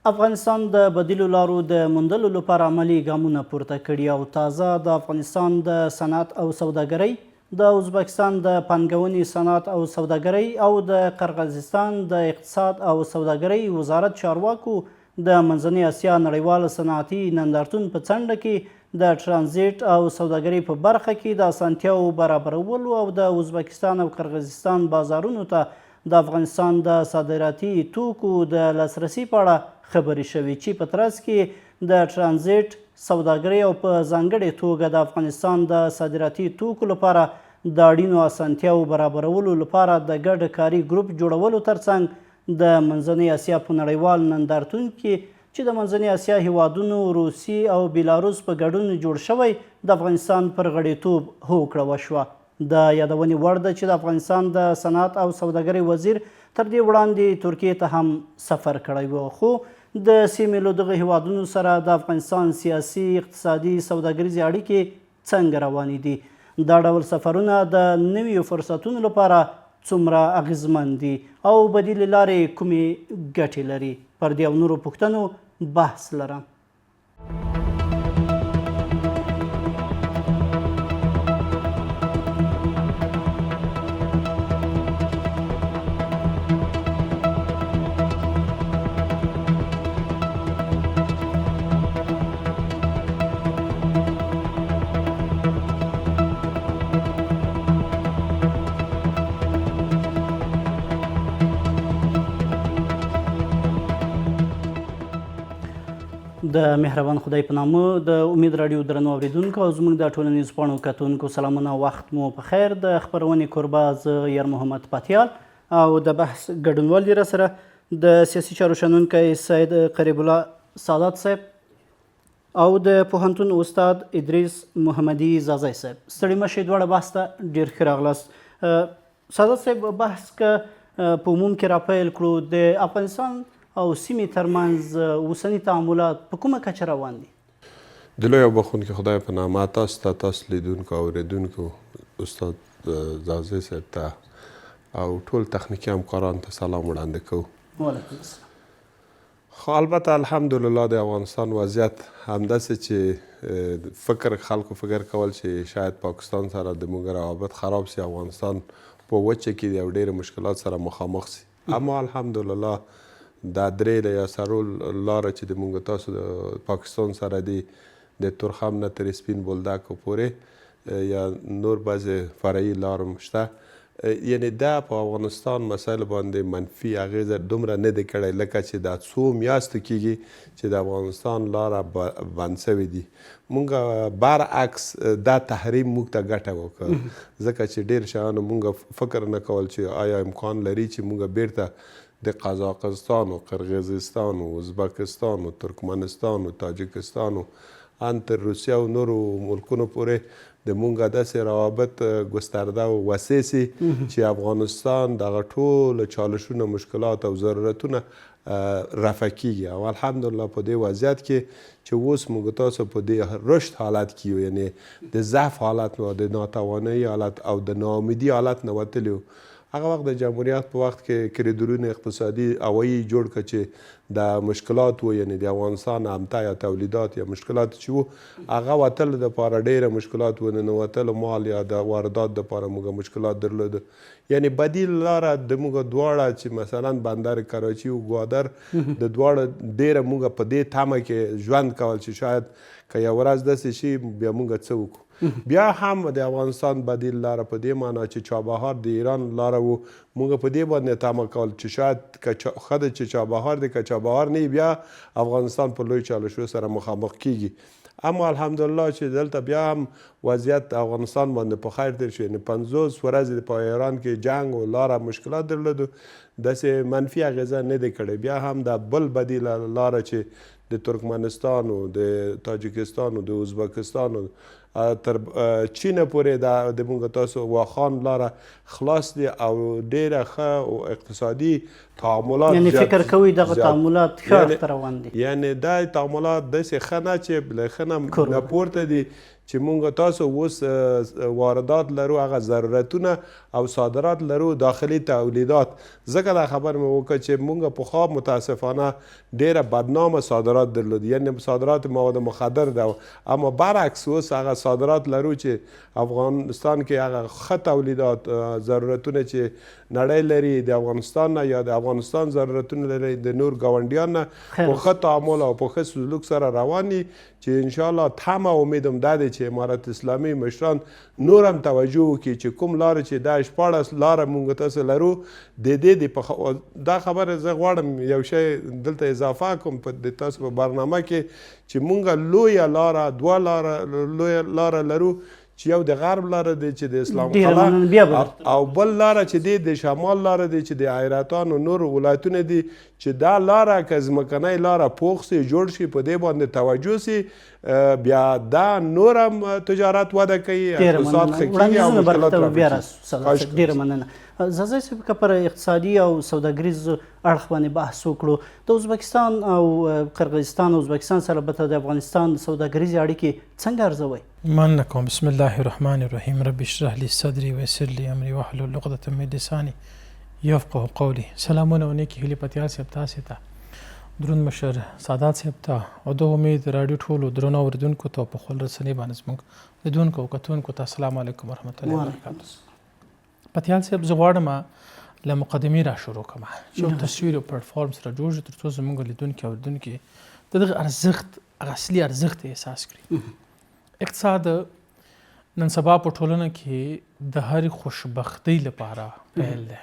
افغانستان د بدیلو لارو د موندلو لپاره عملي ګامونه پورته کړي او تازه د افغانستان د صنعت او سوداګرۍ، د ازبکستان د پانګونې صنعت او سوداګرۍ او د قرغیزستان د اقتصاد او سوداګرۍ وزارت چارواکو د منځنۍ اسیا نړیوال صنعتي نندارتون په څنډه کې د ټرانزیټ او سوداګرۍ په برخه کې د اسانتیاو برابرولو او د ازبکستان او قرغیزستان بازارونو ته د افغانستان د صادراتي توکو د لاسرسي په اړه خبرې شوې چې په ترڅ کې د ټرانزیټ سوداګرۍ او په ځانګړې توګه د افغانستان د صادراتي توکو لپاره د اړینو اسانتیاو برابرولو لپاره د ګډ کاري ګروپ جوړولو ترڅنګ د منځنۍ اسیا په نړیوال نندارتون کې چې د منځنۍ اسیا هیوادونو روسي او بیلاروس په ګډون جوړ شوی د افغانستان پر غړیتوب هوکړه وشوه. د یادونې وړ ده چې د افغانستان د صنعت او سوداګرۍ وزیر تر دې وړاندې ترکیې ته هم سفر کړی و، خو د سیمې له دغه هیوادونو سره د افغانستان سیاسي، اقتصادي، سوداګریزې اړیکې څنګه روانې دي؟ دا ډول سفرونه د نویو فرصتونو لپاره څومره اغیزمن دي او بدیلې لارې کومې ګټې لري؟ پر دې او نورو پوښتنو بحث لرم. د مهربان خدای په نامه د امید راډیو درنو اورېدونکو او زموږ د ټولنیزو پاڼو کتونکو سلامونه، وخت مو په خیر. د خپرونې کوربه زه یر محمد پاتیال او د بحث ګډونوال دي راسره د سیاسي چارو شنونکی سید قریب الله سادات صاحب او د پوهنتون استاد ادریس محمدي زازی صاحب. ستړي مشئ، دواړه بحث ته ډېر ښه راغلاست. سادات صاحب، بحث که په عموم کې راپیل کړو، د افغانستان او سیمې ترمنځ اوسني تعاملات په کومه کچه روان دي؟ د لوی او بخښونکي خدای په نامه تاسو ته، تاسو لیدونکو او اورېدونکو، استاد زازی صاحب ته او ټول تخنیکي همکارانو ته سلام وړاندې کوو. وعلیکم السلام. خو البته الحمدلله د افغانستان وضعیت همداسې چې خلکو فکر کول چې شاید پاکستان سره د موږ روابط خراب سي، افغانستان په وچه کې د یو ډېرو مشکلات سره مخامخ سي. اما الحمدلله دا درې د یاسرو لاره چې د موږ تاسو د پاکستان سره دی، د تورخم نه تر سپین بولدکو پورې یا نور بعضې فرعي لارو شته، یعنی دا په افغانستان مسایل باندې منفي اغیزه دومره نه دی کړی لکه چې دا څو میاشتو کېږي چې د افغانستان لاره بند سوې دي. مونږ برعکس دا تحریم موږ ته ګټه وکړه، ځکه چې ډېر شیانو مونږ فکر نه کول چې آیا امکان لري چې مونږ بیرته د قزاقستان و قرغیزستان و ازبکستان و ترکمنستان و تاجکستان و ان تر روسیه او نورو ملکونو پورې د مونږ داسې روابط ګسترده او وسیع سي چې افغانستان دغه ټول چالشونه، مشکلات او ضرورتونه رفع کیږي. او الحمدلله په دې وضعیت کې چې اوس موږ تاسو په دې رشد حالت کې یو، یعنی د ضعف حالت و د ناتوانۍ حالت او د ناامیدي حالت نه وتلي وو. هغه وخت د جمهوریت په وخت کې کریډورونه اقتصادي هوایي جوړ کړه چې د مشکلات و، یعنی د افغانستان امته یا تولیدات یا مشکلات چې وو هغه وتل دپاره ډېره مشکلات و، ننوتلو مال یا د واردات دپاره موږ مشکلات درلوده. یعنی بدیل لاره د موږ دواړه چې مثلا بندر کراچي او ګوادر د دواړه ډېره موږ په دې تمه کې ژوند کول چې شاید که یو ورځ داسې شي بیا موږ څه وکړو. بیا هم د افغانستان بدیل لاره په دې معنا چې چابهار د ایران لاره و، موږ په دې باندې تمه کول چې شاید ښه ده چې چابهار دی، که چابهار نه بیا افغانستان په لوی چالشو سره مخامخ کیږي. اما الحمدلله چې دلته بیا هم وضعیت افغانستان باندې په خیر تیر شو، یعنې 50 ورځې په ایران کې جنګ و لاره مشکلات درلودو، داسې منفي اغیزه نه دی کړی. بیا هم د بل بدیل لاره چې د ترکمنستان و د تاجکستان و د ازبکستان و تر چین پورې د موږ تاسو واخان لاره خلاص دی او ډېره ښه او اقتصادي تعاملات یعنی زیات- فکر کوي دغه زیات. تعاملات ښه یعنی- اړخ ته روان دي. یعنی دا تعاملات داسې ښه نه چې له ښه نه کورونه. پورته دي چې مونږ تاسو اوس واردات لرو، هغه ضرورتونه او صادرات لرو، داخلي تولیدات. ځکه دا خبر مې وکړه چې مونږ پخوا متاسفانه ډیره بدنامه صادرات درلود، یعنی صادرات مواد مخدر ده، اما برعکس اوس هغه صادرات لرو چې افغانستان کې هغه ښه تولیدات ضرورتونه چې نړۍ لري د افغانستان نه یا د افغانستان ضرورتونه لري د نور ګاونډیان نه په ښه تعامل او په ښه سلوک سره روان دي، چې انشاءالله تمه امیدم دا دی چې امارت اسلامي مشران نور هم توجه وکړي چې کوم لاره چې دا 14 لاره مونږ تاسو لرو د دې دا خبره زه غواړم یو شی دلته اضافه کوم په د تاسو په برنامه کې چې مونږ لویه لاره دوه لویه لاره لرو چې یو د غرب لاره دی چې د اسلام قلعه او بل لاره چې دی د شمال لاره دی چې د حیرتان او نور ولایتونه دي، چې دا لاره که ځمکنۍ لاره پوخ سي جوړ شي په دې باندې توجه سي بیا دا نور هم تجارت وده کوي، اقتصاد ښه کېږي او مشکلات رافیږي. ډېره مننه. زازی صاحب که پر اقتصادي او سوداګریز اړخ باندې بحث وکړو، د ازبکستان او قرغیزستان او ازبکستان سره به د افغانستان سوداګریزې اړیکې څنګه ارزوئ؟ مننه کوم. بسم الله الرحمن الرحیم. رب اشرح لي صدري ويسر لي امري واحلل عقدة من لساني يفقهوا قولي. سلامونه و نیکې هیلې پتیال صاحب تاسې ته، درون مشر سادات صاحب ته، او د امید راډیو ټولو درنو اوریدونکو ته په خپل رسنۍ باندې زموږ لیدونکو او کتونکو ته السلام علیکم ورحمت الله وبرکاته. پتیال صاحب زه غواړم له مقدمې را شروع کړم چې یو تصویر او پلیټفارم سره جوړ شي تر څو زموږ لیدونکي او اوریدونکي د دغه ارزښت هغه اصلي ارزښت احساس کړي. اقتصاد نن سبا په ټولنه کې د هرې خوشبختۍ لپاره پیل دی.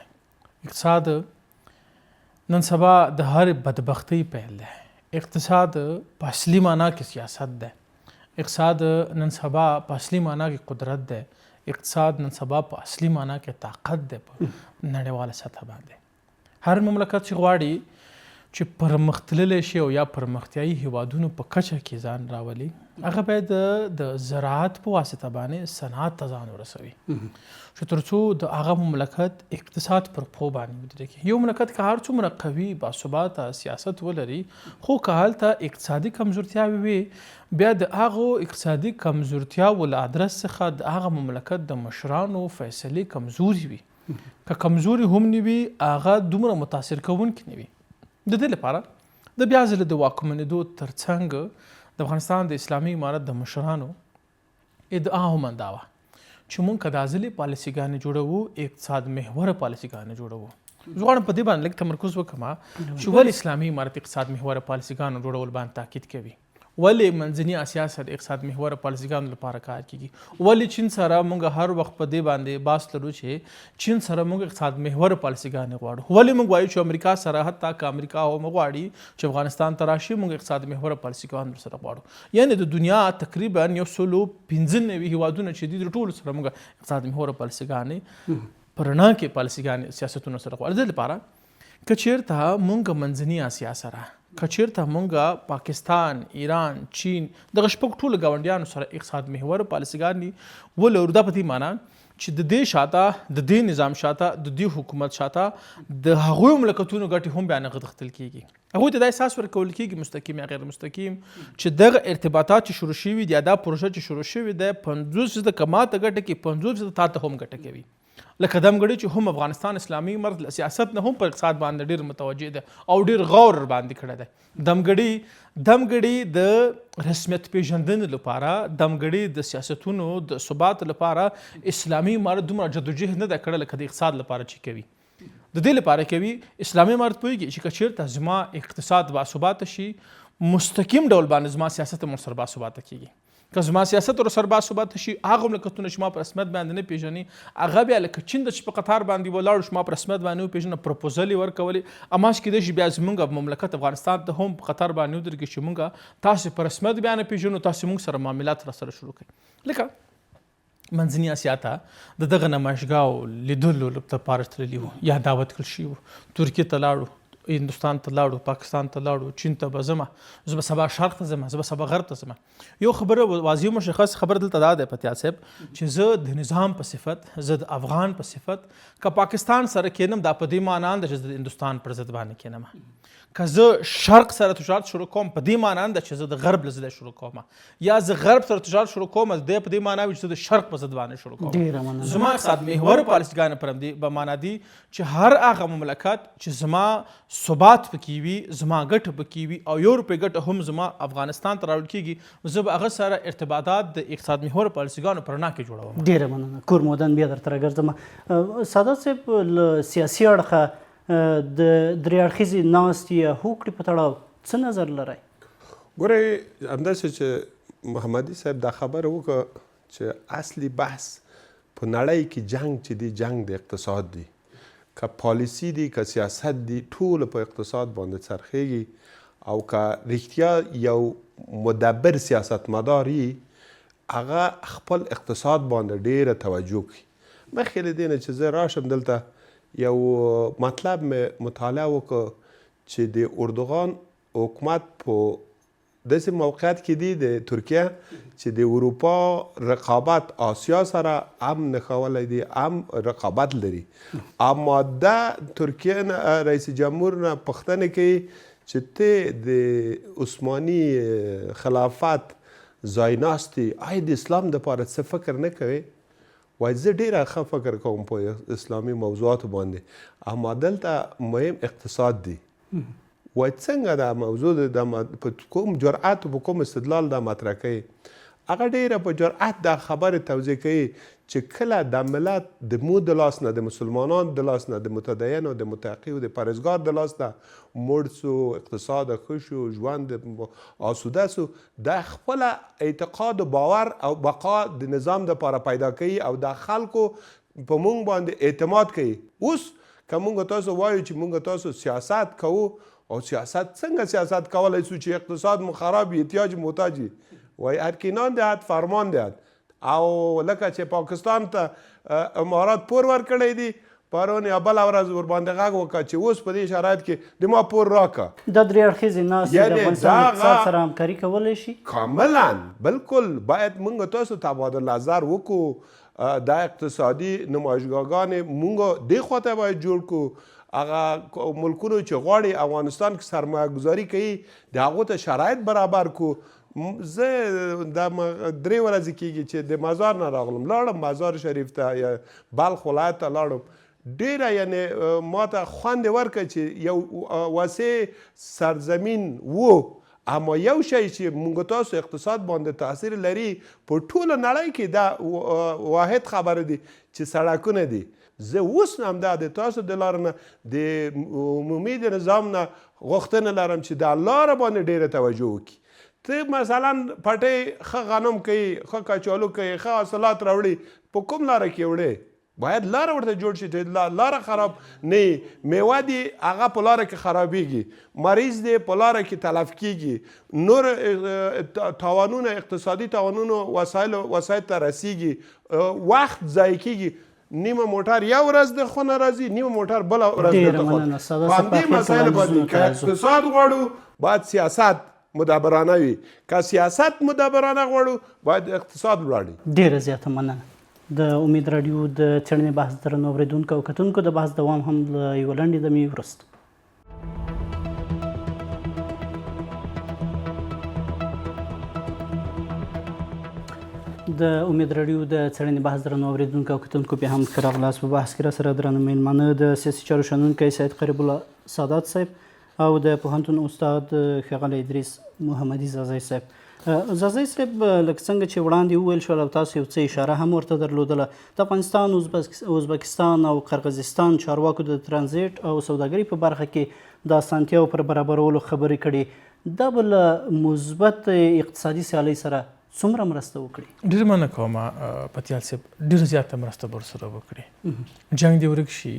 اقتصاد نن سبا د هرې بدبختۍ پیل دی. اقتصاد په اصلي معنا کې سیاست دی. اقتصاد نن سبا په اصلي معنا کې قدرت دی. اقتصاد نن سبا په اصلي معنا کې طاقت دی په نړیواله سطح باندې. هر مملکت چې غواړي چې پرمختللی شي او یا پرمختیایي هیوادونو په کچه کې ځان راولي، هغه باید د زراعت په واسطه باندې صنعت ته ځان ورسوي چې تر څو د هغه مملکت اقتصاد پر پښو باندې ودرېږي. یو مملکت که هر څومره قوي باثباته سیاست ولري خو که هلته اقتصادي کمزورتیاوې وي، بیا د هغو اقتصادي کمزورتیاوو له ادرس څخه د هغه مملکت د مشرانو فیصلې کمزوري وي. که کمزوري هم نه وي هغه دومره متاثر کوونکي نه وي. د دې لپاره د بیا ځله د واکمنېدو ترڅنګ د افغانستان د اسلامي امارت د مشرانو ادعا هم دا وه چې مونږ که دا ځلې پالیسیګانې جوړوو اقتصاد محوره پالیسیګانې جوړوو. زه غواړم په دې باندې لږ تمرکز وکړم چې ولې اسلامي امارت اقتصاد محوره پالیسیګانو جوړول باندې تاکید کوي، ولې منځني اسیا سره اقتصاد محوره پالیسیګانو لپاره کار کیږي، ولې چین سره مونږ هر وخت په دې باندې باس لرو چې چین سره مونږ اقتصاد محوره پالیسیګانې غواړو، ولې مونږ وایو چې امریکا سره حتی که امریکا هم غواړي چې افغانستان ته راشي مونږ اقتصاد محوره پالیسیګانو سره غواړو. یعنی د دنیا تقریبا 195 هیوادونه چې دي د ټولو سره مونږ اقتصاد محوره پالیسیګانې په رڼا کې پالیسیګانې سیاستونو سره غواړو. د دې لپاره که چېرته مونږ منځني اسیا سره، که چېرته مونږ پاکستان، ایران، چین دغه شپږ ټولو ګاونډیانو سره اقتصاد محور پالیسیګانې ولرو، دا په دې معنا چې د دې شاته د دې نظام شاته د دې حکومت شاته د هغوی مملکتونو ګټې هم بیا نه غښتل کېږي. هغوی ته دا احساس ورکول کېږي مستقیم یا غیر مستقیم چې دغه ارتباطات چې شروع شوي دي یا دا پروژه چې شروع شوې ده 50% که ما ته ګټه کوي 50% تا ته هم ګټه کوي. لکه دمګړي چې هم افغانستان اسلامي امارت سیاست نه هم پر اقتصاد باندې ډېر متوجه ده او ډېر غور باندې کړی دی. دمګړي د رسمیت پیژندنې لپاره، دمګړي د سیاستونو د ثبات لپاره اسلامي امارت دومره جدوجهد نه ده کړې لکه د اقتصاد لپاره چې کوي. د دې لپاره کوي اسلامي امارت پوهېږي چې که چېرته زما اقتصاد باثباته شي مستقیم ډول باندې زما سیاست هم ورسره باثباته کېږي. که زما سیاست ورسره باثباته شي هغه مملکتونه چې ما په رسمیت باندې نه پیژني هغه بیا لکه چین چې په قطار باندې ولاړو چې ما په رسمیت باندې وپېژنه پروپوزل یې ورکولې، اماس کېدای شي بیا زموږ مملکت افغانستان ته هم په قطار باندې ودرېږي چې موږ تاسې په رسمیت بیا نه پیژنو، تاسې موږ سره معاملات راسره شروع کړئ. لکه منځني اسیا ته د دغه نمایشګاو لیدلو لپاره تللي وو یا دعوت کړل شوي وو، ترکیې ته لاړو، هندوستان ته لاړو، پاکستان ته لاړو، چین ته به ځمه، زه به سبا شرق ته ځمه، زه به سبا غرب ته ځمه. یو خبره واضح مشخص خبر دلته دا دی پتیال صاحب چې زه د نظام په صفت، زه د افغان په صفت که پاکستان سره کینم دا په دې معنا نه ده چې زه د هندوستان پر ضد باندې کینم. که زه شرق سره تجارت شروع کوم په دې معنا نه ده چې زه د غرب له ضد شروع کوم، یا زه غرب سره تجارت شروع کوم د په دې معنا وي چې زه د شرق په ضد باندې شروع کوم. زما اقتصاد محور پالیسیګانې پر همدې په معنا دي چې هر هغه مملکت چې زما ثبات پکې وي، زما ګټه پکې وي او یو روپۍ ګټه هم زما افغانستان ته راوړل کېږي، زه به هغه سره ارتباطات د اقتصاد محور پالیسیګانو پر رڼا کې جوړوم. ډېره مننه. کور مودن بیا درته راګرځم. سعادت صاحب له سیاسي اړخه د درې اړخیزې ناستې یا هوکړې په تړاو څه نظر لرئ؟ ګورئ همداسې چې محمدي صاحب دا خبره وکړه چې اصلي بحث په نړۍ کې جنگ چې دی جنگ د اقتصاد دی، که پالیسی دی که سیاست دی ټول په اقتصاد باندې څرخیږي، او که رښتیا یو مدبر سیاستمدار یي هغه خپل اقتصاد باندې ډیره توجه کوي. مخکې له دې نه چې زه راشم دلته یو مطلب مې مطالعه وکړه چې د اردوغان حکومت په داسې موقعیت کې دی د ترکیه چې د اروپا رقابت آسیا سره هم نښولی دی، هم رقابت لري، اما دا ترکیه نه رئیس جمهور نه پوښتنه کوي چې ته د عثماني خلافت ځای ناستې آیا د اسلام دپاره څه فکر نه کوې؟ وایي زه ډېره ښه فکر کوم په اسلامي موضوعاتو باندې، اما دلته مهم اقتصاد دی. وایي څنګه دا موضوع په کوم جرأت په کوم استدلال دا مطرح کوي؟ هغه ډېره په جرأت دا خبرې توضیح کوي چې کله د ملت د مو د لاس نه، د مسلمانانو د لاس نه، د متدینو د متقیو د پرهیزګار د لاس نه مړ سو، اقتصاد ښه شو، ژوند آسوده سو، دا خپله اعتقاد و باور او بقا د نظام دپاره پیدا کوي او دا خلکو په مونږ باندې اعتماد کوي. اوس که مونږ تاسو وایو چې مونږ تاسو سیاست کوو، او سیاست څنګه سیاست کولی سو چې اقتصاد مو خراب وي، احتیاج محتاج وي؟ وایي ارکینان دهد فرمان دهد. او لکه چې پاکستان ته امارات پور ورکړی دی، پرون یا بله ورځ ورباندې غږ وکړه چې اوس په دې شرایط کې د ما پور راکړه. دا درې اړخیزې ناستې د افغانستان اقتصاد سره همکاري کولی شي؟ کاملا بالکل. باید موږ تاسو تبادل نظر وکړو، دا اقتصادي نمایشګاهګانې موږ دې خواته باید جوړ کړو. هغه ملکونو چې غواړي افغانستان کې سرمایه گذاري کوي د هغو ته شرایط برابر کړو. زه دا 3 ورځې کېږي چې د مزار نه راغلم، لاړم مزار شریف ته یا بلخ ولایت ته لاړم، ډېره یعنې ما ته خوند یې ورکړه چې یو واسع سرزمین و، اما یو شی چې موږ تاسو اقتصاد باندې تاثیر لري په ټوله نړۍ کې دا واحد خبره دی چې سړکونه دي. زه اوس هم دا د تاسو د لارې نه د عمومي د نظام نه غوښتنه لرم چې دا لاره باندې ډېره توجه وکړي. ته مثلا پټۍ ښه غنم کوي، ښه کچالو کوي، ښه حاصلات راوړي، په کوم لاره کې وړې؟ باید لاره ورته جوړ شي چې لاره خراب نه وي. میوه دی هغه په لاره کې خرابېږي، مریض دی په لاره کې تلف کېږي، نور تاوانونه اقتصادي تاوانونه وسایل ته رسیږي، وخت ضایع کېږي. نیمه موټر یو ورځ د خونه راځي، نیمه موټر بله ورځ د خونه. په همدې مسایلو باندې که اقتصاد غواړو باید سیاست مدبرانه وي، که سیاست مدبرانه غواړو باید اقتصاد ولاړي. ډېره زیاته مننه. د امید راډیو د څېړنې بحث درنو اورېدونکو او کتونکو د بحث دوام هم له یوه لنډې دمې وروسته. د امید راډیو د څېړنې بحث درنو اورېدونکو او کتونکو بیا هم ښه راغلاست. په بحث کې راسره درانه میلمانه د سیاسي چارو شنونکی سید قریب الله سادات صاحب او د پوهنتون استاد ښاغلی ادریس محمدي زازی صاحب. زازی صاحب لکه څنګه چې وړاندې وویل شول او تاسو یو څه اشاره هم ورته درلودله، د افغانستان، ازبکستان او قرغیزستان چارواکو د ترانزیت او سوداګرۍ په برخه کې د اسانتیاو پر برابرولو خبرې کړي. دا به له مثبت اقتصادي سیالۍ سره څومره مرسته وکړي؟ ډېر مننه کوم پتیال صاحب، ډېره زیاته مرسته به ورسره وکړي. جنګ دې ورک شي،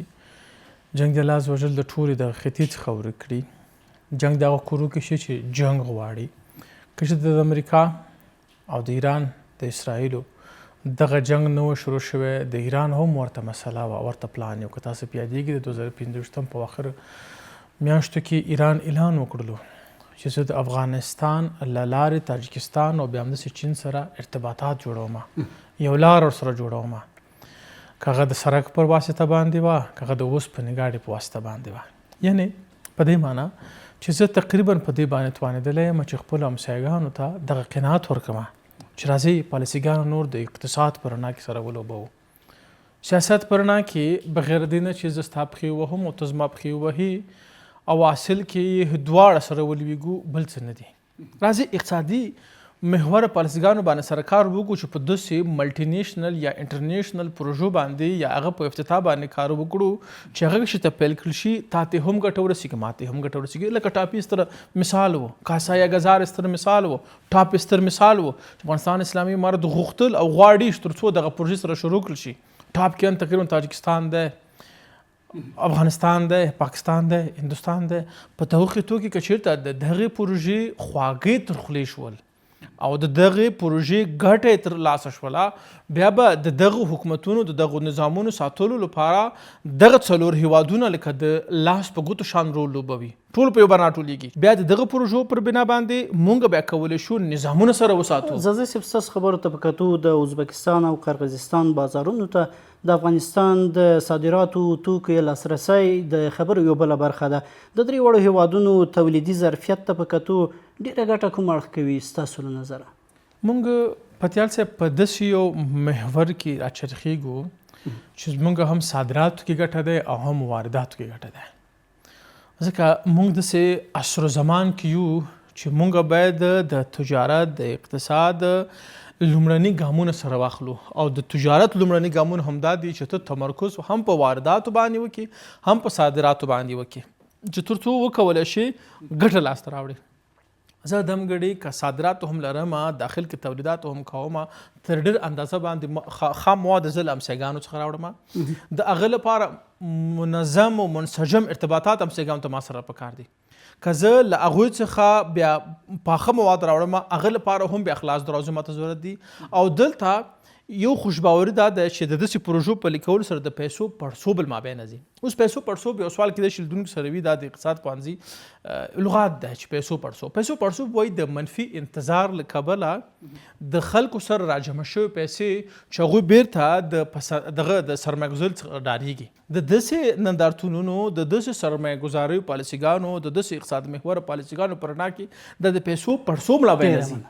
جنګ د الله عزوجل د ټولې د خطې څخه ورک کړي. جنګ د هغو کورو کې شي چې جنګ غواړي. که چېرته د امریکا او د ایران د اسرائیلو دغه جنګ نه و شروع شوی، د ایران هم ورته مسله وه، ورته پلان یې و. که تاسو په یادېږي د 2015 په اخر میاشتو کې ایران اعلان وکړلو چې زه د افغانستان له لارې تاجکستان او بیا همداسې چین سره ارتباطات جوړوم، یو لار ورسره جوړوم، که هغه د سړک پر واسطه باندې وه، که هغه د اوسپنې ګاډۍ په واسطه باندې وه. یعنې په دې معنا چې زه تقریبا په دې باندې توانېدلی یم چې خپلو همسایګانو ته دغه قناعت ورکړم چې راځئ پالیسیګانو نور د اقتصاد په رڼا کې سره ولوبوو. سیاست په رڼا کې بغیر دې نه چې زه ستا پښې ووهم او ته زما پښې ووهي او اصل کې دواړه سره ولویږو، بل څه نه دي. راځئ اقتصادي محور پالیسیګانو باندې سره کار وکړو چې په داسې ملټي نیشنل یا انټرنیشنل پروژو باندې یا هغه په افتتاح باندې کار وکړو چې هغه چې ته پیل کړل شي تا ته هم ګټه ورسېږي، ما ته هم ګټه ورسېږي. لکه ټاپي ستر مثال و، کاسا یا ګزار ستر مثال و، ټاپ ستر مثال و. افغانستان اسلامي امارت غوښتل او غواړي تر څو دغه پروژې سره شروع کړل شي. ټاپ کې تقریبا تاجکستان دی، افغانستان دی، پاکستان دی، هندوستان دی. په دغه توګه که چېرته د دغې پروژې خواږې تر خولې شول او د دغه پروژې ګټه تر لاسه شوله، بیا به د دغه حکومتونو د دغه نظامونو ساتلو لپاره دغه څلور هیوادونه لکه د لاس په ګوتو شان رول لوبوي، ټول په یو بنا ټولیږي. بیا د دغه پروژو پر بنا باندې مونږ بیا کولی شو نظامونه سره وساتو. زازی صاحب ستاسو خبرو ته په کتو د ازبکستان او قرغیزستان بازارونو ته د افغانستان د صادراتو توکو لاسرسی د خبرو یو بله برخه ده. د درې وړو هیوادونو تولیدي ظرفیت ته په کتو ډېره ګټه کوم اړخ کوي ستاسو له نظره؟ مونږ پتیال صاحب په داسې یو محور کې راچرخېږو چې زمونږ هم صادراتو کې ګټه ده او هم وارداتو کې ګټه ده. ځکه مونږ داسې عصر زمان کې یو چې مونږ باید د تجارت د اقتصاد لومړني ګامونه سره واخلو او د تجارت لومړني ګامونه همدا دي چې ته تمرکز هم په وارداتو باندې وکړي هم په صادراتو باندې وکړي چې تر څو وکولی شي ګټه لاسته راوړي. زه دمګړې که صادراتو هم لرم، داخل کې تولیداتو هم کوم، تر ډېر اندازه باندې خام مواد زه له همسایګانو څخه راوړم. د هغه لپاره منظم او منسجم ارتباطات همسایګانو ته ما سره پکار دي. که زه له هغوی څخه بیا پاخه مواد راوړم، هغه لپاره هم بیا خلاص دروازو ماته ضرورت دي. او دلته یو خوشباوري دا ده چې د داسې پروژو پلي کولو سره د پیسو پړسوب المابین ځي. اوس پیسو پړسوب یو سوال کیدای شي لیدونکو سره وي، دا د اقتصاد پوهنځي لغات ده چې پیسو پړسوب وایي د منفي انتظار له کبله د خلکو سره راجمع شوي پیسې چې هغوی بیرته دغه د سرمایه‌ګذارۍ څخه ډارېږي. د داسې نندارتونونو، د داسې سرمایه‌ګذاریو پالیسیګانو، د داسې اقتصاد محور پالیسیګانو پر رڼا کې د پیسو پړسوب لابین ځي.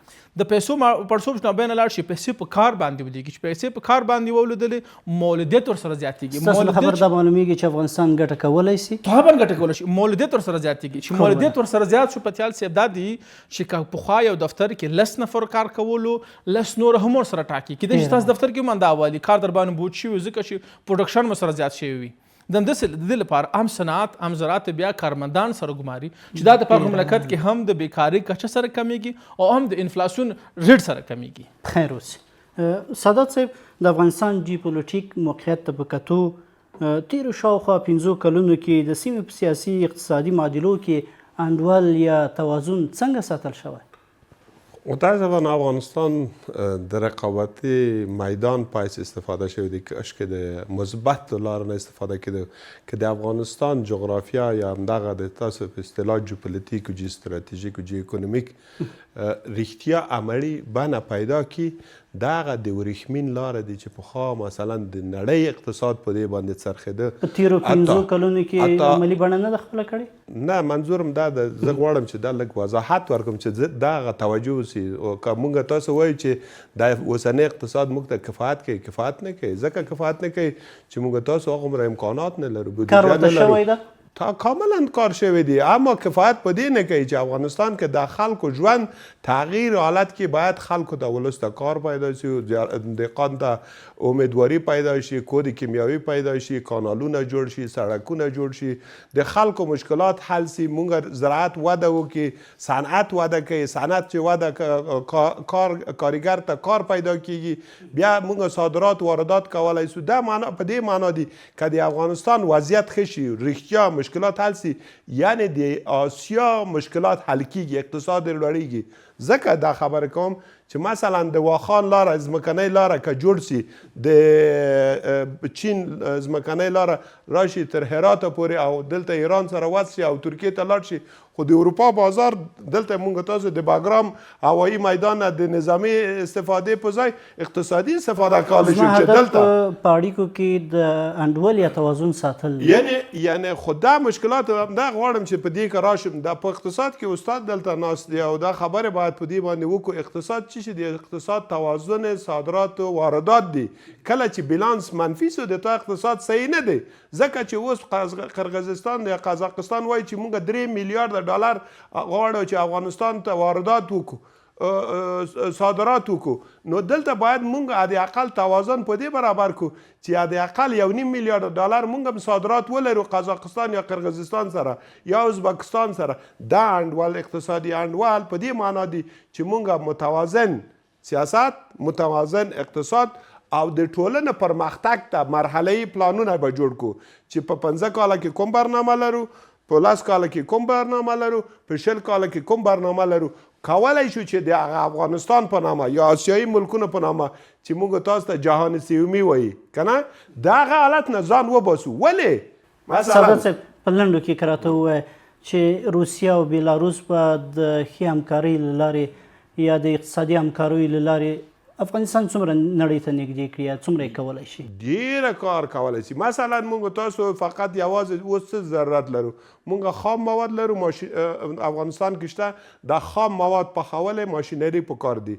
د پیسو پړسوب چې نابینه لاړ شي، پیسې په کار باندې ولګي. چې پیسې په کار باندې ولودلې، مولدیت ورسره زیاتېږي. ستاسو خبر دا معلومیږي چې افغانستان ګټه کولی شي؟ طبعا ګټه کولی شي. مولدیت ورسره زیاتېږي. چې مولدیت ورسره زیات شو، پتیال صاحب دا دي چې که پخوا یو دفتر کې 10 نفر کار کولو، 10 نور هم ورسره ټاکي. کیدای شي ستاسو دفتر کې هم همدا والي کار در باندې بوج شوي، ځکه چې پروډکشن مو سره زیات شوی وي. د دې لپاره هم صنعت، هم زراعت بیا کارمندان سره ګماري چې دا د په مملکت کې هم د بیکاري کچه سره کمیږي او هم د انفلاسیون ریټ سره کمیږي. خیر اوسې. سادات صاحب، د افغانستان جیوپولیټیک موقعیت ته په کتو تیرو شاوخوا 15 کلونو کې د سیمې په سیاسي اقتصادي معادلو کې انډول یا توازن څنګه ساتل شوی؟ متاسفانه افغانستان در رقابتی میدان پایس استفاده شده که اشک ده مثبت دلار نه استفاده کرده که در افغانستان جغرافیا یا همدغه د تاسو په اصطلاح جیوپولیتیک و جی استراتژیک و جی اکونومیک رښتیا عملی بنا پیدا کی. دغه د ورېښمین لاره دی چې پخوا مثلا د نړۍ اقتصاد په دې باندې څرخېده. په تیرو 15 کلونو کې عملي بڼه نه ده خپله کړې؟ نه، منظورم دا ده، زه غواړم چې دا لږ وضاحت ورکړم چې دغه توجه وسي. که موږ تاسو وایو چې دا اوسنی اقتصاد موږ ته کفایت کوي، کفایت نه کوي. ځکه کفایت نه کوي چې موږ تاسو هغومره امکانات نه لرو، کار ورته شوی ده؟ تا کاملا کار شوی دی، اما کفایت په دې نه کوي چې افغانستان کې د خلکو ژوند تغییر حالت کې باید خلکو ته ولس ته کار پیدا شي، دهقان ته امیدواري پیدا شي، کود کیمیاوي پیدا شي، کانالونه جوړ شي، سړکونه جوړ شي، د خلکو مشکلات حل شي، موږ زراعت وده وکړي، صنعت وده کوي، صنعت چې وده کارګر ته کار پیدا کیږي، بیا موږ صادرات واردات کولی شو. دا معنا په دې معنا دی که د افغانستان وضعیت ښه شي، رښتیا مشکلات حل شي، یعنی د آسیا مشکلات حل کیږي، اقتصاد لوړیږي. ځکه دا خبره کوم چې مثلا د واخان لاره ځمکنۍ لاره که جوړ سي د چین ځمکنۍ لاره راشي تر هراته پورې او دلته ایران سره وصل شي او ترکیې ته لاړ شي خو د اروپا بازار دلته مونږ تاسو د باګرام هوایي میدان د نظامي استفادې په ځای اقتصادي استفاده کولی شو چې دلته په اړیکو کې د انډول یا توازن ساتل یعنی خو دا مشکلات همدا غواړم چې په دې کې راشم دا په اقتصاد کې استاد دلته ناست دی او دا خبرې باید په دې باندې وکړو اقتصاد څه شي دی اقتصاد توازن صادرات او واردات دي کله چې بیلانس منفي سو د تا اقتصاد صحیح نه دی ځکه چې اوس قرغیزستان یا قزاقستان وایي چې مونږ 3 میلیارډ ډالر غواړو چې افغانستان ته واردات وکړو صادرات وکړو نو دلته باید مونږ د اقل توازن په دې برابر کو چې د اقل 1.5 میلیارډ ډالر مونږ هم صادرات ولرو قزاقستان یا قرغیزستان سره یا ازبکستان سره دا انډول اقتصادي انډول په دې معنا دی چې مونږ متوازن سیاست متوازن اقتصاد او د ټولنې پرمختګ ته مرحله‌ای پلانونه به جوړ کو چې په 15 کاله کې کوم برنامه لرو په 10 کاله کې کوم برنامه لرو په 20 کاله کې کوم برنامه لرو کولی شو چې د افغانستان په نامه یا آسیایي ملکونو په نامه چې موږ تاسو ته جهان سیومي وایي که نه د هغه حالت نه ځان وباسو ولې مثلا سعادت صاحب په لنډو کې که راته ووایه چې روسیه او بیلاروس به د ښې همکارۍ له لارې یا د اقتصادي همکاریو له لارې افغانستان څومره نړۍ ته نږدې کړي یا څومره یې کولی شي ډېره کار کولی شي مثلا موږ تاسو فقط یوازې اوس څه ضرورت لرو موږ خام مواد لرو افغانستان کې شته د خام مواد پخول ماشینري په کار دي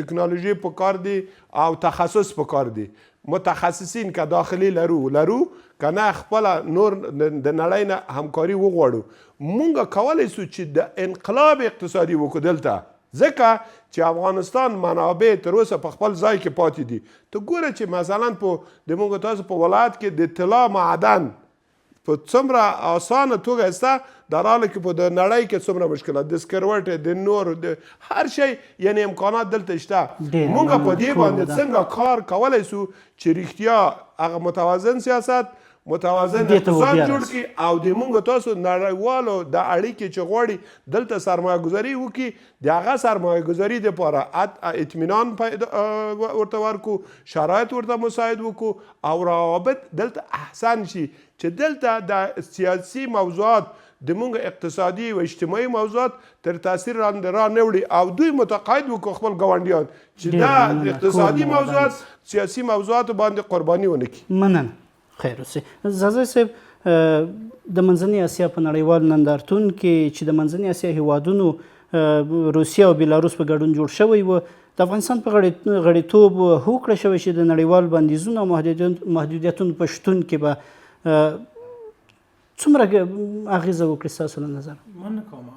تکنالوژي په کار دي او تخصص په کار دي متخصصین که داخلي لرو که نه خپله نور د نړۍ نه همکاري وغواړو موږ کولی شو چې د انقلاب اقتصادي وکړو دلته ځکه چې افغانستان منابع تر اوسه په خپل ځای کې پاتې دي ته ګوره چې مثلا د موږ تاسو په ولایت کې د طلا معدن په څومره اسانه توګه شته در حاله کې په د نړۍ کې څومره مشکلات د سکروټ د نور د هر شی یعنی امکانات دلته شته موږ په دې باندې څنګه کار کولی شو چې رښتیا هغه متوازن سیاست متوازن اقتصاد جوړ کړي او د موږ تاسو نړیوالو د اړیکې چې غواړي دلته سرمایه ګذاري وکړي د هغه سرمایه ګذاري دپاره اطمینان ورته ورکړو شرایط ورته مساعد وکړو او روابط دلته احسن شي چې دلته د سیاسي موضوعات د موږ اقتصادي و اجتماعي موضوعات تر تاثیر لاندې را نه وړي او دوی متقاعد وکړو خپل ګاونډیان چې دا اقتصادي موضوعات سیاسي موضوعاتو باندې قرباني ونه کړي مننه خیر اوسې زازی صاحب د منځنۍ اسیا په نړیوال نندارتون کې چې د منځنۍ اسیا هیوادونو روسیه او بیلاروس په ګډون جوړ شوی و د افغانستان په غړیتوب هوکړه شوې چې د نړیوال بندیزونو او محدودیتونو په شتون کې به څومره اغیزه وکړي ستاسو له نظر مننه کوم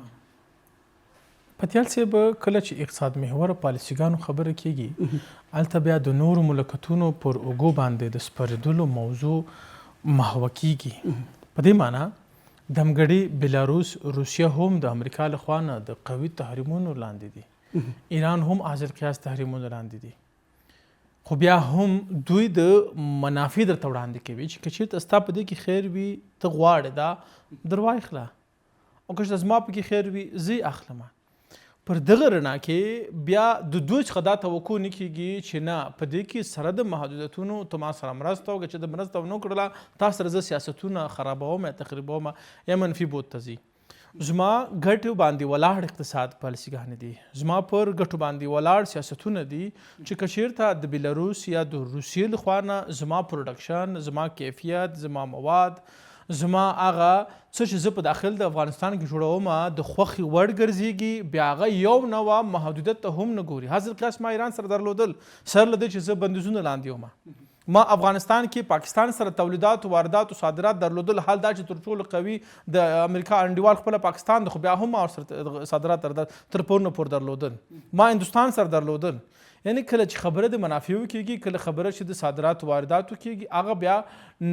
پتیال صاحب کله چې اقتصاد محور پالیسیګانو خبره کیږي هلته بیا د نورو مملکتونو پر اوږو باندې د سپارېدلو موضوع محوه کیږي په دې معنی دمګړي بیلاروس روسیه هم د امریکا له خوا نه د قوي تحریمونو لاندې دي ایران هم حاصل قیاس تحریمونو لاندې دي خو بیا هم دوی د منافع درته وړاندې کوي چې که چېرته ستا په دې کې خیر وي ته غواړې دا در واخله او که زما په کې خیر وي زه یې اخلمه پر دغه رڼا کې بیا د دوی څخه دا توقع نه کېږي چې نه په دې کې سره د محدودیتونو ته ما سره مرسته وکړه چې د مرسته ونه کړله تا سره زه سیاستونه خرابوم یا تخریبوم یا منفي بود ته ځي زما ګټو باندې ولاړ اقتصاد پالیسیګانې دي زما پر ګټو باندې ولاړ سیاستونه دي چې که چېرته د بیلاروس یا د روسیې له خوا نه زما پروډکشن زما کیفیت زما مواد زما هغه څه چې زه په داخل د افغانستان کې جوړوم د خوښې وړ ګرځېږي بیا هغه یو نوع محدودیت ته هم نه ګوري حاصل قیاس ما ایران سره درلودل سر له دې چې زه بندیزونه لاندې وم ما افغانستان کې پاکستان سره تولیدات واردات او صادرات درلودل حال دا چې تر ټولو قوي د امریکا انډیوال خپل پاکستان د خو بیا هم ما ورسره صادرات تر پورنه پور درلودل ما هندوستان سره درلودل یعنی کله چې خبره د منافعو کېږي کله خبره چې د صادراتو وارداتو کېږي هغه بیا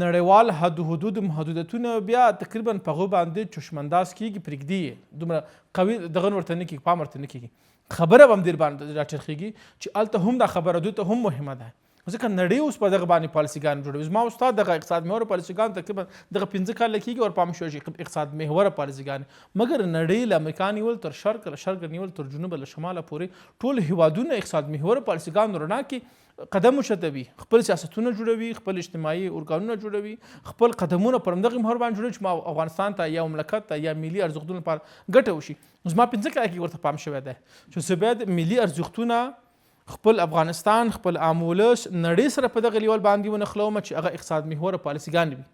نړیوال حد و حدود محدودیتونه بیا تقریبا په هغو باندې چشمانداز کېږي پرېږدي دومره قوي دغه ورته نه کېږي پام ورته نه کېږي خبره به هم ډېر باندې راچرخېږي چې هلته هم دا خبره دوی ته هم مهمه ده ځکه نړۍ اوس په دغه باندې پالیسیګان جوړوي. زما استاد دغه اقتصاد محوره پالیسیګان تقریبا دغه 15 کاله کېږي ور پام شوی چې اقتصاد محوره پالیسیګان، مګر نړۍ له امریکا نیول تر شرق، له شرق نیول تر جنوب، له شماله پورې ټول هیوادونه اقتصاد محوره پالیسیګان رڼا کې قدم اوچتوي، خپل سیاستونه جوړوي، خپل اجتماعي ارګانونه جوړوي، خپل قدمونه پر همدغه محور باندې جوړوي چې افغانستان ته یا مملکت ته یا ملي ارزښتونو لپاره ګټه وشي. زما 15 کاله کې ورته پام شوی دی چې زه باید ملي ارزښتونه خپل افغانستان، خپل عام ولس نړۍ سره په دغه لیول باندې ونښلوم چې هغه اقتصاد محوره پالیسیګان وي.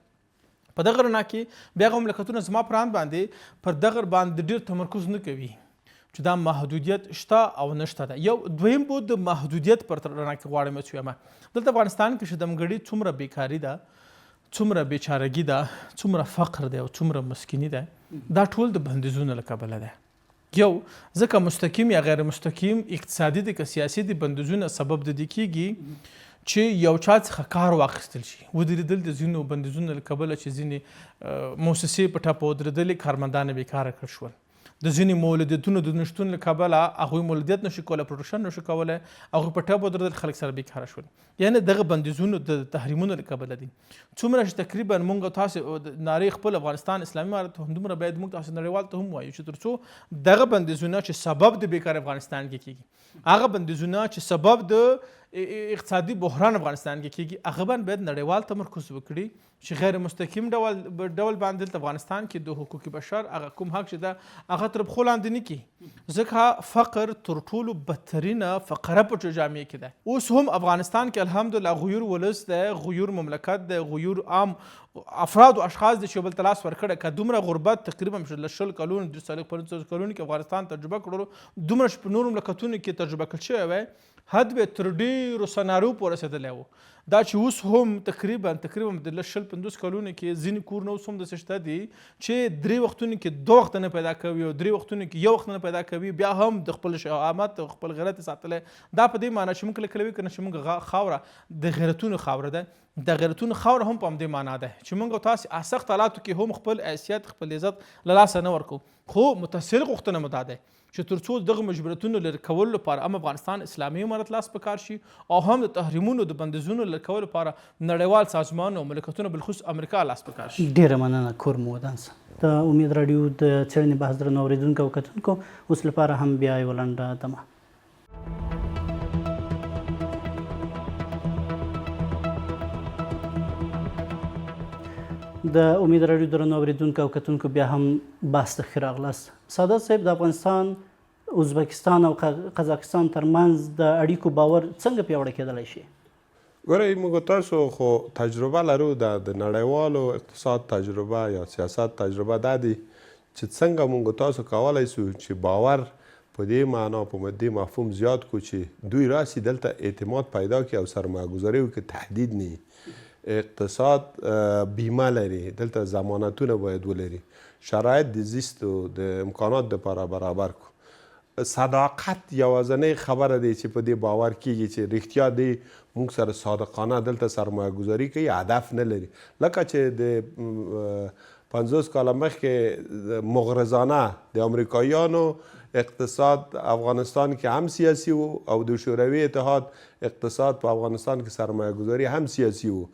په دغه رڼا کې بیا هغه مملکتونه زما پران باندې پر دغه باندې ډېر تمرکز نه کوي چې دا محدودیت شته او نشته ده. یو دویم بود د محدودیت پر رڼا کې غواړم چې وایم دلته افغانستان کې شدمګړي څومره بیکاري ده، څومره بیچارګي ده، څومره فقر دی او څومره مسکیني ده، دا ټول د بندیزونو له کبله ده. یو ځکه مستقیم یا غیر مستقیم اقتصادي د که سیاسي د بندیزونو سبب د دې کېږي چې یو چا څخه کار واخیستل شي. ودرېدل د ځینو بندیزونو له کبله چې ځینې موسسې په ټاپه ودرېدلې، کارمندان بیکاره کړل شول. د ځینې مولدیتونو د نشتون له کبله هغوی مولدیت نشي کولی، پروډکشن نشي کولی، هغوی په ټاپه ودرېدل، خلک سره بیکاره شول. یعنې دغه بندیزونو د تحریمونو له کبله دي. څومره چې تقریبا موږ تاسې نارې خپل افغانستان اسلامي امارت همدومره باید موږ تاسې نړیوال ته هم وایو چې تر څو دغه بندیزونه چې سبب د بیکار افغانستان کې کېږي، هغه بندیزونه چې سبب د اقتصادي بحران افغانستان کې کېږي، هغه باید نړیوال تمرکز وکړي چې غیر مستقیم ډول باندې افغانستان کې د حقوق بشر هغه کوم حق چې ده هغه تر پښو لاندې نه کړي. ځکه فقر تر ټولو بدترینه فقره په جامعه کې ده. اوس هم افغانستان کې الحمدلله غیور ولس ده، غیور مملکت ده، غیور عام افراد او اشخاص د شوبل تلاس ورکړه که دومره غربت تقریبا له 20 کلونو 35 کلونو کې افغانستان تجربه کړو، دومره په نورو مملکتونو کې تجربه کړل شوی وای، حد به تر ډېرو سناریو پورې رسېدلی و. دا چې اوس هم تقریبا د 20-25 کلونو کې ځینې کورونه اوس هم داسې شته دي چې 3 وختونو کې 2 وخت نه پیدا کوي او 3 وختونو کې 1 وخت نه پیدا کوي، بیا هم د خپل شهامت او خپل غیرت ساتلی. دا په دې معنی چې موږ کله کله وایو که نه چې موږ خاوره د غیرتونو خاوره ده، د غیرتونو خاوره هم په همدې معنا ده چې موږ تاسې سخت حالاتو کې هم خپل حیثیت، خپل عزت له لاسه نه ورکوو. خو متصل غوښتنه مو دا ده چې تر څو دغه مجبوریتونو لرې کولو لپاره هم افغانستان اسلامي امارت لاس په کار شي او هم د تحریمونو د بندیزونو لرې کولو لپاره نړیوال سازمان او مملکتونه بالخصوص امریکا لاس په کار شي. ډېره مننه کور مو ودان شه. د امید راډیو د څېړنې بحث درنو اورېدونکو او کتونکو اوس لپاره هم بیا یوه لنډه دمه. د امید راډیو درنو اورېدونکو او کتونکو بیا هم بحث ته ښه راغلاست. سعادت صاحب، د افغانستان، ازبکستان او قزاقستان ترمنځ د اړیکو باور څنګه پیاوړی کېدلی شي؟ ګورئ، موږ تاسو خو تجربه لرو، د نړیوالو اقتصاد تجربه یا سیاست تجربه دا دی چې څنګه موږ تاسو کولی سو چې باور په دې معنا په دې مفهوم زیات کړو چې دوی راسي دلته اعتماد پیدا کړي او سرمایه ګذاري وکړي، تهدید نه اقتصاد بیمه لري، دلته ضمانتونه باید ولري، شرایط د زیست او د امکانات دپاره برابر کړو. صداقت یوازینۍ خبره دی چې په دې باور کېږي چې رښتیا دی موږ سره صادقانه دلته سرمایه ګذاري کوي، هدف نه لري. لکه چې د 50 کاله مخکې مغرضانه د امریکایانو اقتصاد افغانستان کې هم سیاسي و او د شوروي اتحاد اقتصاد په افغانستان کې سرمایه گذاري هم سیاسي و.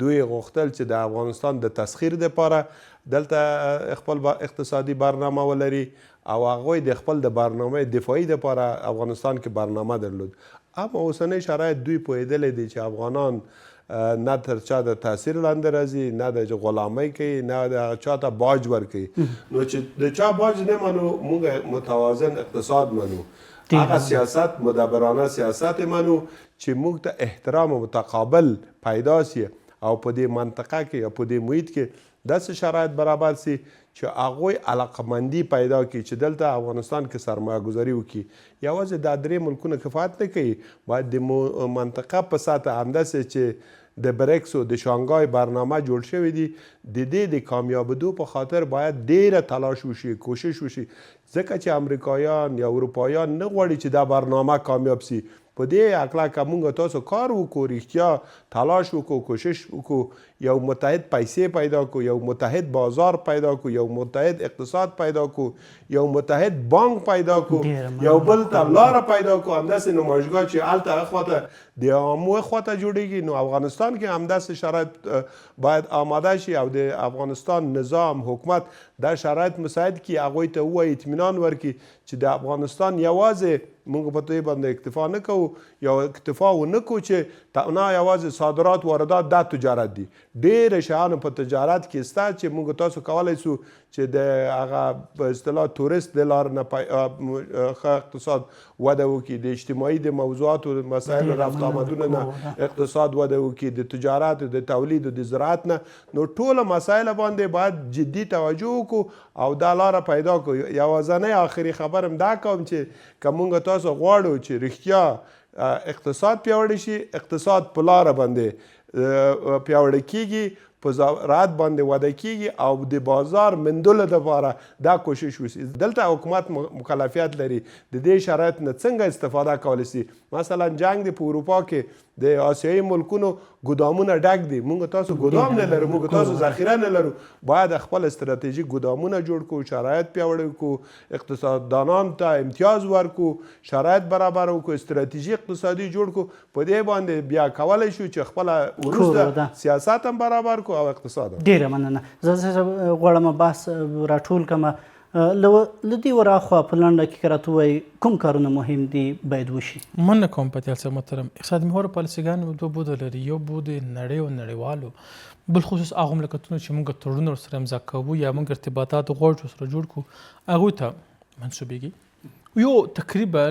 دوی غوښتل چې د افغانستان د تسخیر دپاره دلته خپل اقتصادي برنامه ولري او هغوی د خپل د برنامه دفاعي دپاره افغانستان کې برنامه درلود. اما اوسنۍ شرایط دوی پوهېدلی دی چې افغانان نه تر چا د تاثیر لاندې راځي، نه د غلامۍ کوي، نه د چا ته باج ورکوي. نو چې د چا باج نه منو، موږ متوازن اقتصاد منو، هغه سیاست مدبرانه سیاست منو چې موږ ته احترام متقابل پیدا سي او په دې منطقه کې یا په دې محیط کې داسې شرایط برابر سي چې هغوی علاقمندي پیدا کړي چې دلته افغانستان کې سرمایه گذاري وکړي. یوازې دا 3 ملکونه کفایت نه کوي، باید د منطقه په سطح همداسې چې د بریکس او د شانګهای برنامه جوړ شوی دی، د دې د کامیابېدو په خاطر باید ډیره تلاش وشي، کوشش وشي ځکه چې امریکایان یا اروپایان نه غواړي چې دا برنامه کامیاب سي. په دې هکله که موږ تاسو کار وکړو، رښتیا تلاش وکړو، کوشش وکړو، یو متحد پیسې پیدا کړو، یو متحد بازار پیدا کړو، یو متحد اقتصاد پیدا کړو، یو متحد بانک پیدا کړو، یو بل ته لاره پیدا کړو، همداسې نمایشګاه چې هلته اخواته د عامو اخواته جوړیږي، نو افغانستان کې همداسې شرایط باید آماده شي او د افغانستان نظام حکومت دا شرایط مساعد کړي، هغوی ته ووایي، اطمینان ورکړي چې د افغانستان یوازې موږ په دې باندې اکتفا نه کوو، یا اکتفا ونه کړو چې نه یوازې صادرات واردات دا تجارت دي. ډېر شیانو په تجارت کې شته چې موږ تاسو کولی سو چې د هغه په اصطلاح تورست د لارې نه ښه اقتصاد وده وکړي، د اجتماعي د موضوعاتو مسایلو رفت آمدونه نه اقتصاد وده وکړي، د تجارت د تولید د زراعت نه. نو ټوله مسایل باندې باید جدي توجه وکړو او دا لاره پیدا کړو. یوازینی آخري خبر هم دا کوم چې که موږ تاسو غواړو چې رښتیا اقتصاد پیاوړی شي، اقتصاد په لاره باندې پیاوړی کیږي، په زراعت باندې وده کیږي او د بازار مندلو دپاره دا کوشش وشي. دلته حکومت مکلفیت لري د دې شرایط نه څنګه استفاده کولی سي. مثلا جنګ دی په اروپا کې د آسیایي ملکونو ګدامونه ډک دي، موږ تاسو ګدام نه لرو، موږ تاسو ذخیره نه لرو. باید خپل استراتیژیک ګدامونه جوړ کړو، شرایط پیاوړي کړو، اقتصاددانانو ته امتیاز ورکړو، شرایط برابر وکړو، استراتیژي اقتصادي جوړ کړو. په دې باندې بیا کولی شو چې خپله وروسته سیاست هم برابر کړو او اقتصاد هم. ډېره مننه. زه غواړم بحث راټول کړم. له دې وراخوا په لنډه کې که راته ووایي کوم کارونه مهم دي باید وشي؟ مننه کوم پتیال صاحب محترم. اقتصاد محور پالیسیګانې دوه بوده لري، یو بود نړۍ او نړیوالو، بالخصوص هغه مملکتونه چې موږ تړونونه ورسره امضا کوو یا موږ ارتباطات غواړو ورسره جوړ کړو، هغوی ته منسوبېږي. یو تقریبا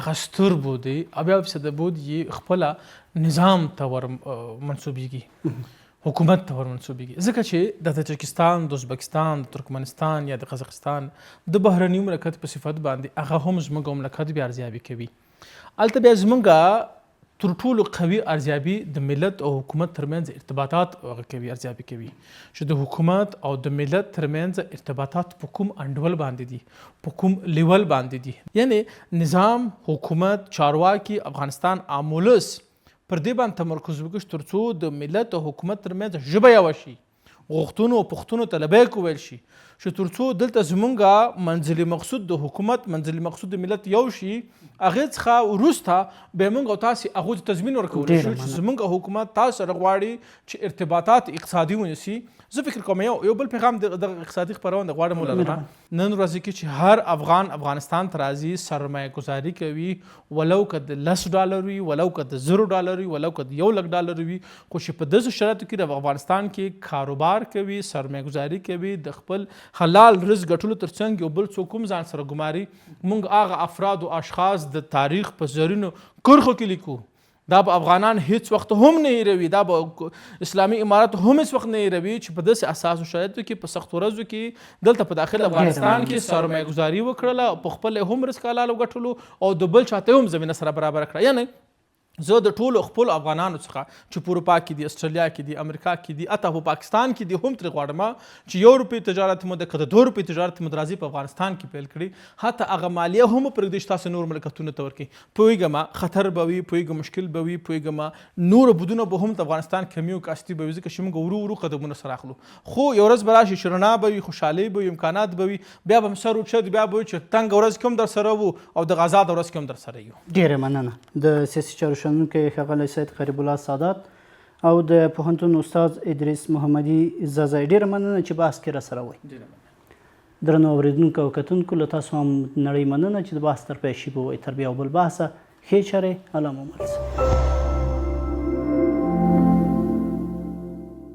هغه ستر بود دی، بیا فیصده بود یې خپله نظام ته ور منسوبېږي، حکومت ته ور منسوبېږي. ځکه چې د تاجکستان، د ازبکستان، د ترکمنستان یا د قزاقستان د بهرني مملکت په صفت باندې هغه هم زموږ مملکت بیا ارزیابي کوي. هلته بیا زموږ تر ټولو قوي ارزیابي د ملت او حکومت ترمنځ ارتباطات هغه کوي، ارزیابي کوي چې د حکومت او د ملت ترمنځ ارتباطات په کوم انډول باندې دي، په کوم لیول باندې دي. یعنی نظام، حکومت، چارواکي، افغانستان عام ولس پر دې باندې تمرکز وکړي تر څو د ملت او حکومت ترمنځ ژبه یوه شي، غوښتنو او پوښتنو ته لبیک وویل شي، چې تر څو دلته زمونږ منزلي مقصود د حکومت، منزلي مقصود د ملت یو شي، هغې څخه وروسته بیا موږ او تاسې هغوی ته تضمین ورکولی شو چې زموږ حکومت تاسو سره غواړي چې ارتباطات اقتصادي ونیسي. زه فکر کوم یو بل پیغام دغه اقتصادي خپرونه غواړم ولرم. نن ورځ کې چې هر افغان افغانستان ته راځي، سرمایه گذاري کوي، ولو که د $10 وي، ولو که د $0 وي، ولو که د $1,00,000 وي، خو چې په داسې شرایطو کې د افغانستان کې کاروبار کوي، سرمایه گذاري کوي، د خپل حلال رزق ګټلو ترڅنګ یو بل څوک هم ځان سره ګماري، موږ هغه افراد او اشخاص د تاریخ په زرینو کرښو کې لیکو. دا به افغانان هیڅ وخت هم نه هیروي، دا به اسلامي امارات هم هیڅ وخت نه هیروي چې په داسې اساسو شرایطو کې په سختو ورځو کې دلته په داخل افغانستان کې سرمایه گذاري وکړله، په خپل هم رزق حلال وګټلو او د بل چاته هم زمینه سره برابر کړه. یعنی زه د ټولو خپلو افغانانو څخه چې په اروپا کې دي، استرالیا کې دي، امریکا کې دي، حتی په پاکستان کې دي هم ترې غواړم چې ₹1 تجارت مو د که د ₹2 تجارت مو راځي په افغانستان کې پیل کړي، حتی هغه مالیه هم پرېږدي چې تاسو نور مملکتونو ته ورکړي. پوهېږم خطر به وي، پوهېږم مشکل به وي، پوهېږم نور بودونه به هم د افغانستان کمي او کاستي به وي، ځکه چې موږ ورو قدمونه سره اخلو. خو یو ورځ به راشي چې رڼا به وي، خوشحالۍ به وي، امکانات به وي، بیا به هم سر اوچت، بیا به وي چې تنګه ورځ کې هم در سره وو او د آزاده ورځ کې هم در سره یو. ډېره مننه. د سیاسي چارو شنونکی ښاغلی سید قریب الله سادات او د پوهنتون استاد ادریس محمدي زازی، ډېره مننه چې بحث کې راسره وئ. درنو اورېدونکو او کتونکو له تاسو هم نړۍ مننه چې د بحث تر پای شي به وئ. تر بیا او بل بحثه ښې چارې، الله مو مل.